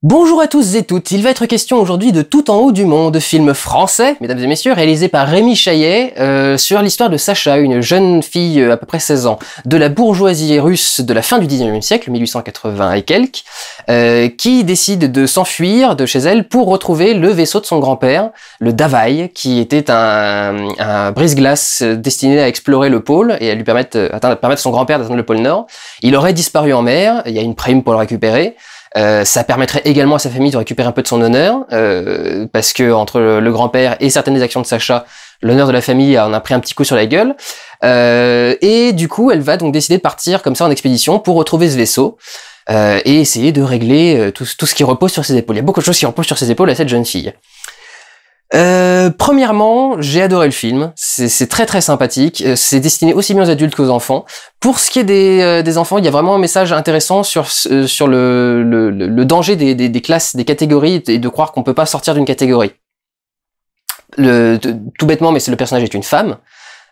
Bonjour à tous et toutes, il va être question aujourd'hui de Tout en haut du monde, film français, mesdames et messieurs, réalisé par Rémi Chaillet, sur l'histoire de Sacha, une jeune fille à peu près 16 ans, de la bourgeoisie russe de la fin du 19e siècle, 1880 et quelques, qui décide de s'enfuir de chez elle pour retrouver le vaisseau de son grand-père, le Davaï, qui était un brise-glace destiné à explorer le pôle et à lui permettre à son grand-père d'atteindre le pôle Nord. Il aurait disparu en mer, il y a une prime pour le récupérer. Ça permettrait également à sa famille de récupérer un peu de son honneur, parce que entre le grand-père et certaines des actions de Sacha, l'honneur de la famille en a pris un petit coup sur la gueule. Et du coup, elle va donc décider de partir comme ça en expédition pour retrouver ce vaisseau et essayer de régler tout ce qui repose sur ses épaules. Il y a beaucoup de choses qui reposent sur ses épaules à cette jeune fille. Premièrement, j'ai adoré le film. C'est très très sympathique. C'est destiné aussi bien aux adultes qu'aux enfants. Pour ce qui est des enfants, il y a vraiment un message intéressant sur le danger des classes, des catégories, et de croire qu'on peut pas sortir d'une catégorie. Tout bêtement, mais le personnage est une femme,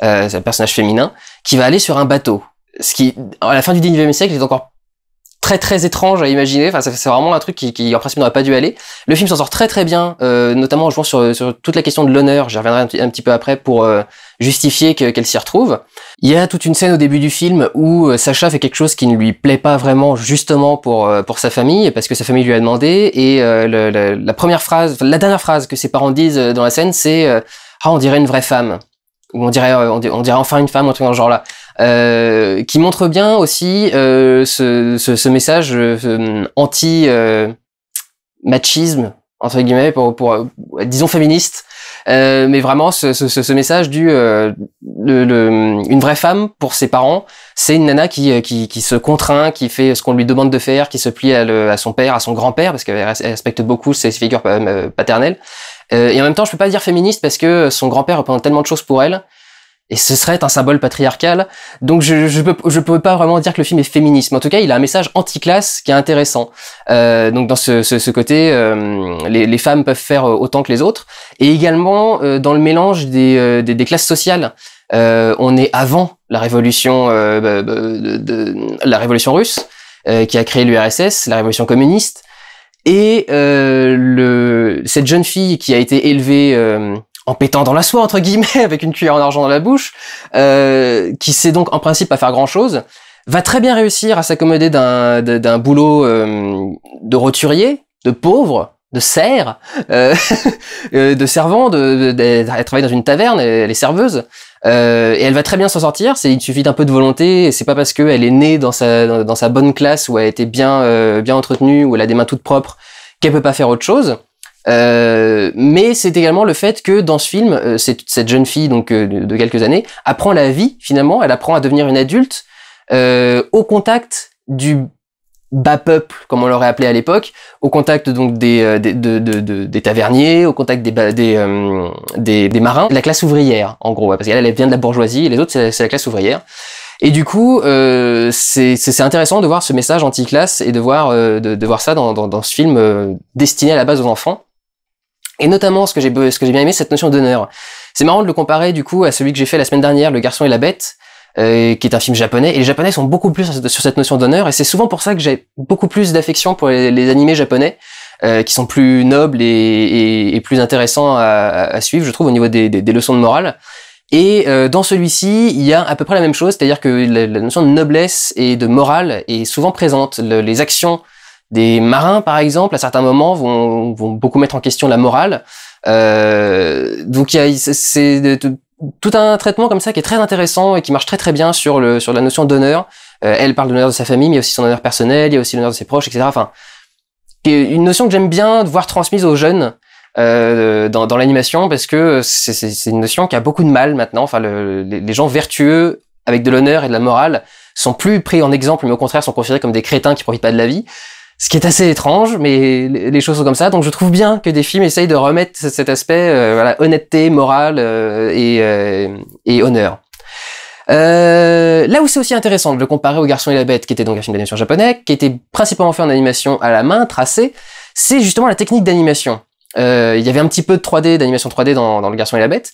c'est un personnage féminin qui va aller sur un bateau. Ce qui, à la fin du 19e siècle, est encore très très étrange à imaginer. Enfin, c'est vraiment un truc qui en principe n'aurait pas dû aller. Le film s'en sort très très bien, notamment en jouant sur toute la question de l'honneur. J'y reviendrai un petit peu après pour justifier qu'elle s'y retrouve. Il y a toute une scène au début du film où Sacha fait quelque chose qui ne lui plaît pas vraiment, justement pour sa famille, parce que sa famille lui a demandé. Et la dernière phrase que ses parents disent dans la scène, c'est ah, on dirait une vraie femme. Ou on dirait enfin une femme, un truc dans ce genre-là. Qui montre bien aussi ce message anti-machisme, entre guillemets, pour disons féministe, mais vraiment ce message une vraie femme pour ses parents, c'est une nana qui se contraint, qui fait ce qu'on lui demande de faire, qui se plie à son père, à son grand-père, parce qu'elle respecte beaucoup ses figures paternelles. Et en même temps, je peux pas dire féministe parce que son grand-père représente tellement de choses pour elle. Et ce serait un symbole patriarcal. Donc je peux pas vraiment dire que le film est féministe. Mais en tout cas, il a un message anti-classe qui est intéressant. Donc dans ce côté, les femmes peuvent faire autant que les autres. Et également dans le mélange des classes sociales. On est avant la révolution la révolution russe, qui a créé l'URSS, la révolution communiste. Et cette jeune fille qui a été élevée en pétant dans la soie, entre guillemets, avec une cuillère en argent dans la bouche, qui sait donc en principe pas faire grand-chose, va très bien réussir à s'accommoder d'un boulot de roturier, de pauvre, de serre, de servant, elle travaille dans une taverne, elle est serveuse, et elle va très bien s'en sortir. Il suffit d'un peu de volonté, et c'est pas parce qu'elle est née dans sa bonne classe, où elle a été bien entretenue, où elle a des mains toutes propres, qu'elle peut pas faire autre chose. Mais c'est également le fait que dans ce film, cette jeune fille donc de quelques années apprend la vie finalement, elle apprend à devenir une adulte au contact du bas peuple, comme on l'aurait appelé à l'époque, au contact donc des taverniers, au contact des marins, de la classe ouvrière en gros, parce qu'elle vient de la bourgeoisie et les autres c'est la classe ouvrière. Et du coup, c'est intéressant de voir ce message anti-classe et de voir ça dans ce film destiné à la base aux enfants. Et notamment, ce que j'ai bien aimé, cette notion d'honneur. C'est marrant de le comparer, du coup, à celui que j'ai fait la semaine dernière, Le Garçon et la Bête, qui est un film japonais. Et les Japonais sont beaucoup plus sur cette notion d'honneur. Et c'est souvent pour ça que j'ai beaucoup plus d'affection pour les animés japonais, qui sont plus nobles et plus intéressants à suivre, je trouve, au niveau des leçons de morale. Et dans celui-ci, il y a à peu près la même chose, c'est-à-dire que la notion de noblesse et de morale est souvent présente. Les actions des marins, par exemple, à certains moments, vont beaucoup mettre en question la morale. Donc c'est tout un traitement comme ça qui est très intéressant et qui marche très très bien sur la notion d'honneur. Elle parle de l'honneur de sa famille, mais il y a aussi son honneur personnel, il y a aussi l'honneur de ses proches, etc. Enfin, une notion que j'aime bien de voir transmise aux jeunes dans l'animation, parce que c'est une notion qui a beaucoup de mal maintenant. Enfin, les gens vertueux avec de l'honneur et de la morale sont plus pris en exemple, mais au contraire sont considérés comme des crétins qui profitent pas de la vie. Ce qui est assez étrange, mais les choses sont comme ça. Donc je trouve bien que des films essayent de remettre cet aspect, honnêteté, morale et honneur. Là où c'est aussi intéressant de le comparer au Garçon et la Bête, qui était donc un film d'animation japonais, qui était principalement fait en animation à la main, tracé, c'est justement la technique d'animation. Il y avait un petit peu de 3D, d'animation 3D dans Le Garçon et la Bête.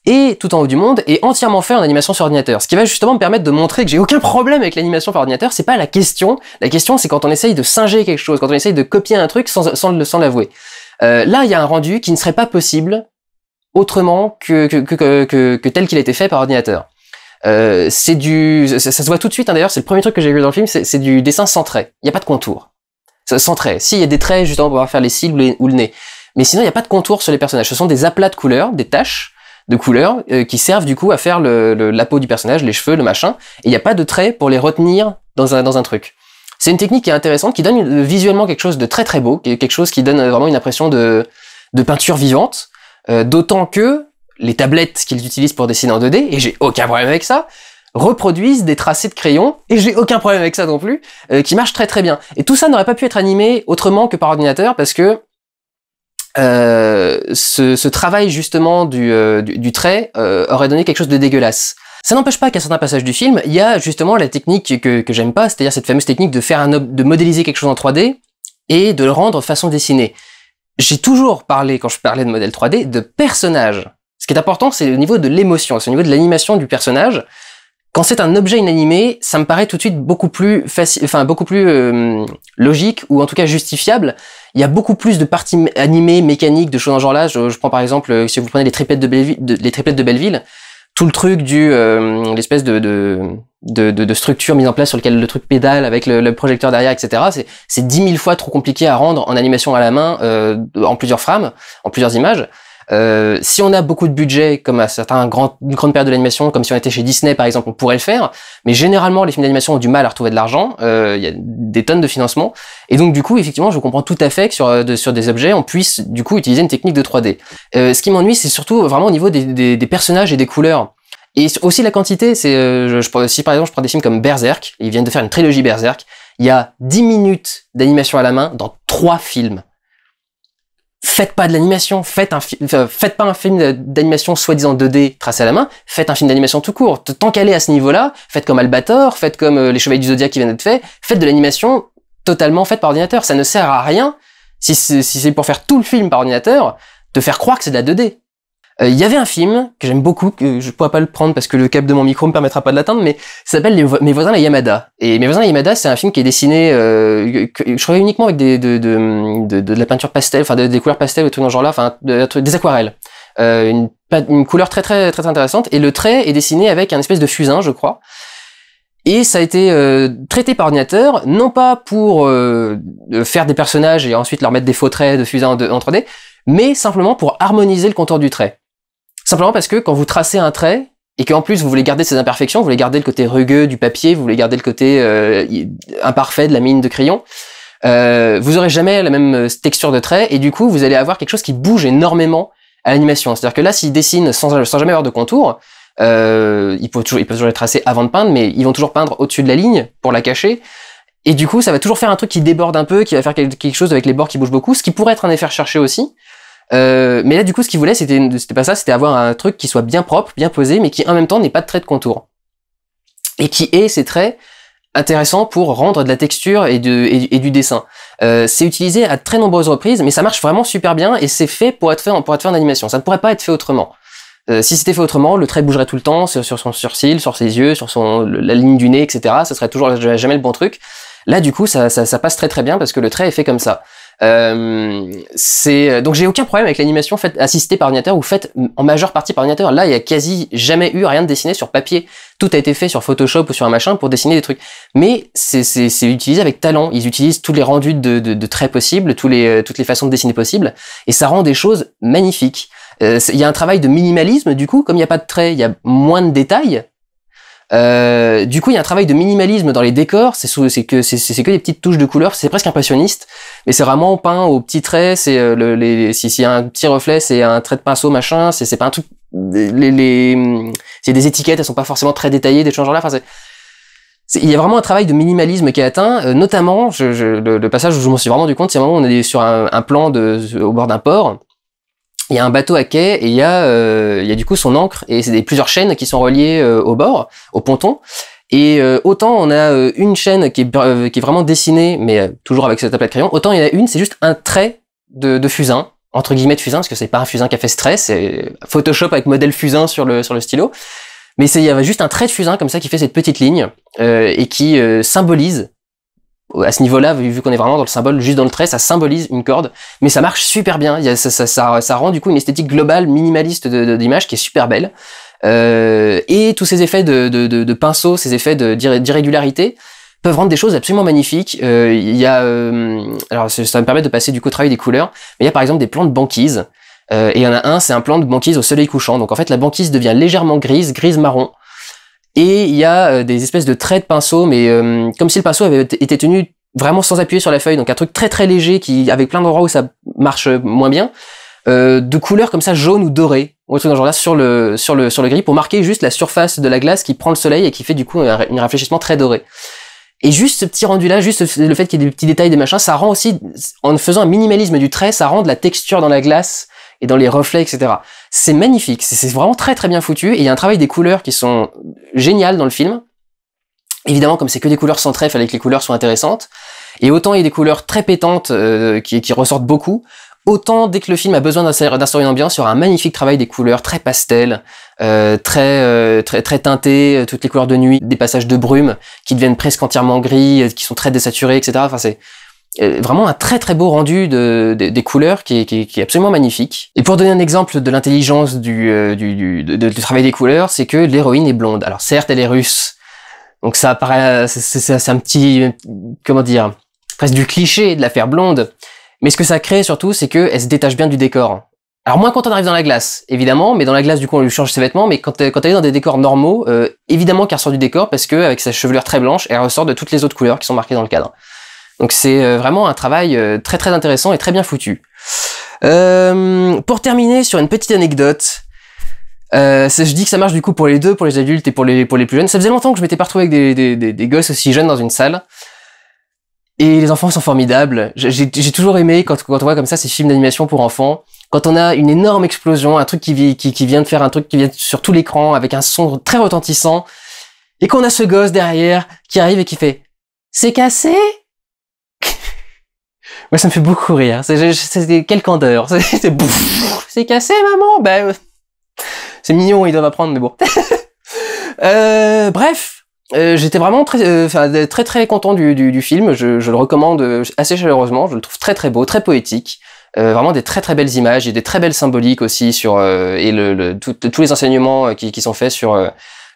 et tout en haut du monde est entièrement fait en animation sur ordinateur. Ce qui va justement me permettre de montrer que j'ai aucun problème avec l'animation par ordinateur, c'est pas la question. La question, c'est quand on essaye de singer quelque chose, quand on essaye de copier un truc sans l'avouer. Là, il y a un rendu qui ne serait pas possible autrement que tel qu'il a été fait par ordinateur. C'est du, ça se voit tout de suite, hein, d'ailleurs, c'est le premier truc que j'ai vu dans le film, c'est du dessin sans trait. Il n'y a pas de contour. Sans trait. Si, il y a des traits justement pour pouvoir faire les cils ou le nez. Mais sinon, il n'y a pas de contour sur les personnages. Ce sont des aplats de couleurs, des taches de couleurs qui servent du coup à faire la peau du personnage, les cheveux, le machin. Et il n'y a pas de traits pour les retenir dans un truc. C'est une technique qui est intéressante, qui donne visuellement quelque chose de très très beau, quelque chose qui donne vraiment une impression de peinture vivante. D'autant que les tablettes qu'ils utilisent pour dessiner en 2D, et j'ai aucun problème avec ça, reproduisent des tracés de crayon, et j'ai aucun problème avec ça non plus, qui marchent très très bien. Et tout ça n'aurait pas pu être animé autrement que par ordinateur, parce que ce travail justement du trait aurait donné quelque chose de dégueulasse. Ça n'empêche pas qu'à certains passages du film, il y a justement la technique que j'aime pas, c'est-à-dire cette fameuse technique de faire de modéliser quelque chose en 3D et de le rendre façon dessinée. J'ai toujours parlé, quand je parlais de modèle 3D, de personnage. Ce qui est important, c'est au niveau de l'émotion, c'est au niveau de l'animation du personnage. Quand c'est un objet inanimé, ça me paraît tout de suite beaucoup plus facile, enfin beaucoup plus logique ou en tout cas justifiable. Il y a beaucoup plus de parties animées, mécaniques, de choses dans ce genre-là. Je prends par exemple, si vous prenez les triplettes de Belleville, tout le truc l'espèce de structure mise en place sur lequel le truc pédale avec le projecteur derrière, etc. C'est 10 000 fois trop compliqué à rendre en animation à la main, en plusieurs frames, en plusieurs images. Si on a beaucoup de budget, comme à une grande période de l'animation, comme si on était chez Disney par exemple, on pourrait le faire, mais généralement les films d'animation ont du mal à retrouver de l'argent, il y a des tonnes de financement, et donc du coup effectivement je comprends tout à fait que sur des objets on puisse du coup utiliser une technique de 3D. Ce qui m'ennuie c'est surtout vraiment au niveau des personnages et des couleurs. Et aussi la quantité, si par exemple je prends des films comme Berserk, ils viennent de faire une trilogie Berserk, il y a 10 minutes d'animation à la main dans 3 films. Faites pas de l'animation, faites pas un film d'animation soi-disant 2D tracé à la main, faites un film d'animation tout court. Tant qu'elle est à ce niveau-là, faites comme Albator, faites comme les Chevaliers du Zodiac qui viennent d'être faits, faites de l'animation totalement faite par ordinateur. Ça ne sert à rien, si c'est pour faire tout le film par ordinateur, de faire croire que c'est de la 2D. Il y avait un film que j'aime beaucoup, que je pourrais pas le prendre parce que le câble de mon micro me permettra pas de l'atteindre, mais ça s'appelle Mes voisins la Yamada. Et Mes voisins la Yamada, c'est un film qui est dessiné, je crois uniquement avec de la peinture pastel, enfin des couleurs pastel ou tout dans ce genre-là, enfin des aquarelles. Une couleur très très très intéressante. Et le trait est dessiné avec un espèce de fusain, je crois. Et ça a été traité par ordinateur, non pas pour faire des personnages et ensuite leur mettre des faux traits de fusain en 3D, mais simplement pour harmoniser le contour du trait. Simplement parce que quand vous tracez un trait, et qu'en plus vous voulez garder ses imperfections, vous voulez garder le côté rugueux du papier, vous voulez garder le côté imparfait de la mine de crayon, vous aurez jamais la même texture de trait, et du coup vous allez avoir quelque chose qui bouge énormément à l'animation. C'est-à-dire que là, s'ils dessinent sans jamais avoir de contour, ils peuvent toujours les tracer avant de peindre, mais ils vont toujours peindre au-dessus de la ligne pour la cacher. Et du coup, ça va toujours faire un truc qui déborde un peu, qui va faire quelque chose avec les bords qui bougent beaucoup, ce qui pourrait être un effet recherché aussi. Mais là, du coup, ce qu'ils voulaient, c'était pas ça, c'était avoir un truc qui soit bien propre, bien posé, mais qui en même temps n'ait pas de traits de contour. Et qui ait ces traits intéressants pour rendre de la texture et du dessin. C'est utilisé à très nombreuses reprises, mais ça marche vraiment super bien, et c'est fait pour être fait en animation. Ça ne pourrait pas être fait autrement. Si c'était fait autrement, le trait bougerait tout le temps sur son sourcil, sur ses yeux, sur la ligne du nez, etc. Ça serait toujours jamais le bon truc. Là, du coup, ça passe très très bien parce que le trait est fait comme ça. Donc j'ai aucun problème avec l'animation faite assistée par ordinateur ou faite en majeure partie par ordinateur. Là, il y a quasi jamais eu rien de dessiné sur papier. Tout a été fait sur Photoshop ou sur un machin pour dessiner des trucs. Mais c'est utilisé avec talent. Ils utilisent tous les rendus de traits possibles, toutes les façons de dessiner possibles, et ça rend des choses magnifiques. Il y a un travail de minimalisme, du coup, comme il n'y a pas de traits, il y a moins de détails. Du coup, il y a un travail de minimalisme dans les décors. C'est que des petites touches de couleurs. C'est presque impressionniste, mais c'est vraiment peint aux petits traits. C'est s'il y a un petit reflet, c'est un trait de pinceau, machin. C'est pas un truc. C'est des étiquettes, elles sont pas forcément très détaillées, des choses genre là. Enfin, il y a vraiment un travail de minimalisme qui est atteint, notamment le passage où je m'en suis vraiment rendu compte, c'est un moment où on est sur un plan au bord d'un port. Il y a un bateau à quai et il y a du coup son ancre et c'est plusieurs chaînes qui sont reliées au bord, au ponton. Et autant on a une chaîne qui est vraiment dessinée, mais toujours avec cet aplat de crayon, autant il y en a une, c'est juste un trait de fusain entre guillemets de fusain, parce que c'est pas un fusain qui a fait stress, c'est Photoshop avec modèle fusain sur le stylo. Mais il y avait juste un trait de fusain comme ça qui fait cette petite ligne et qui symbolise, à ce niveau-là, vu qu'on est vraiment dans le symbole, juste dans le trait, ça symbolise une corde, mais ça marche super bien. Ça rend du coup une esthétique globale, minimaliste d'image qui est super belle. Et tous ces effets de pinceau, ces effets d'irrégularité peuvent rendre des choses absolument magnifiques. Il y a, alors ça va me permettre de passer du coup au travail des couleurs, mais il y a par exemple des plans de banquise. Et il y en a un, c'est un plan de banquise au soleil couchant. Donc en fait, la banquise devient légèrement grise-marron. Et il y a des espèces de traits de pinceau, mais comme si le pinceau avait été tenu vraiment sans appuyer sur la feuille. Donc un truc très très léger, avec plein d'endroits où ça marche moins bien. De couleurs comme ça, jaune ou doré, ou un truc dans ce genre-là, sur le gris, pour marquer juste la surface de la glace qui prend le soleil et qui fait du coup un rafraîchissement très doré. Et juste ce petit rendu-là, juste le fait qu'il y ait des petits détails, des machins, ça rend aussi, en faisant un minimalisme du trait, ça rend de la texture dans la glace et dans les reflets, etc. C'est magnifique, c'est vraiment très très bien foutu, et il y a un travail des couleurs qui sont géniales dans le film. Évidemment, comme c'est que des couleurs centrées, il fallait que les couleurs soient intéressantes. Et autant il y a des couleurs très pétantes qui ressortent beaucoup, autant dès que le film a besoin d'instaurer une ambiance, il y aura un magnifique travail des couleurs très pastel, très teintées, toutes les couleurs de nuit, des passages de brume qui deviennent presque entièrement gris, qui sont très désaturés, etc. Enfin, c'est vraiment un très très beau rendu des couleurs qui est absolument magnifique. Et pour donner un exemple de l'intelligence du travail des couleurs, c'est que l'héroïne est blonde. Alors certes, elle est russe, donc ça apparaît, c'est un petit, comment dire, presque du cliché de la faire blonde. Mais ce que ça crée surtout, c'est qu'elle se détache bien du décor. Alors moins quand on arrive dans la glace, évidemment, mais dans la glace du coup on lui change ses vêtements, mais quand elle est dans des décors normaux, évidemment qu'elle ressort du décor parce que avec sa chevelure très blanche, elle ressort de toutes les autres couleurs qui sont marquées dans le cadre. Donc c'est vraiment un travail très très intéressant et très bien foutu. Pour terminer sur une petite anecdote, je dis que ça marche du coup pour les deux, pour les adultes et pour les plus jeunes. Ça faisait longtemps que je m'étais pas retrouvé avec des gosses aussi jeunes dans une salle. Et les enfants sont formidables. J'ai toujours aimé quand on voit comme ça ces films d'animation pour enfants. Quand on a une énorme explosion, un truc qui vient de faire un truc qui vient sur tout l'écran avec un son très retentissant, et qu'on a ce gosse derrière qui arrive et qui fait « C'est cassé ?» Moi, ça me fait beaucoup rire. C'est quelle candeur. C'est cassé, maman? Ben, c'est mignon, ils doivent apprendre, mais bon. Bref. J'étais vraiment très très content du film. Je le recommande assez chaleureusement. Je le trouve très très beau, très poétique. Vraiment des très très belles images et des très belles symboliques aussi sur et tous les enseignements qui sont faits sur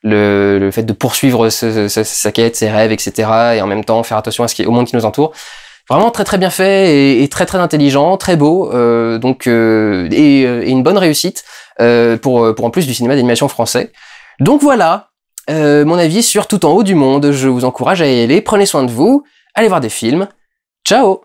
le fait de poursuivre sa quête, ses rêves, etc. Et en même temps faire attention au monde qui nous entoure. Vraiment très très bien fait et très très intelligent, très beau. Et une bonne réussite pour en plus du cinéma d'animation français. Donc voilà. Mon avis sur Tout en haut du monde. Je vous encourage à y aller, prenez soin de vous, allez voir des films. Ciao!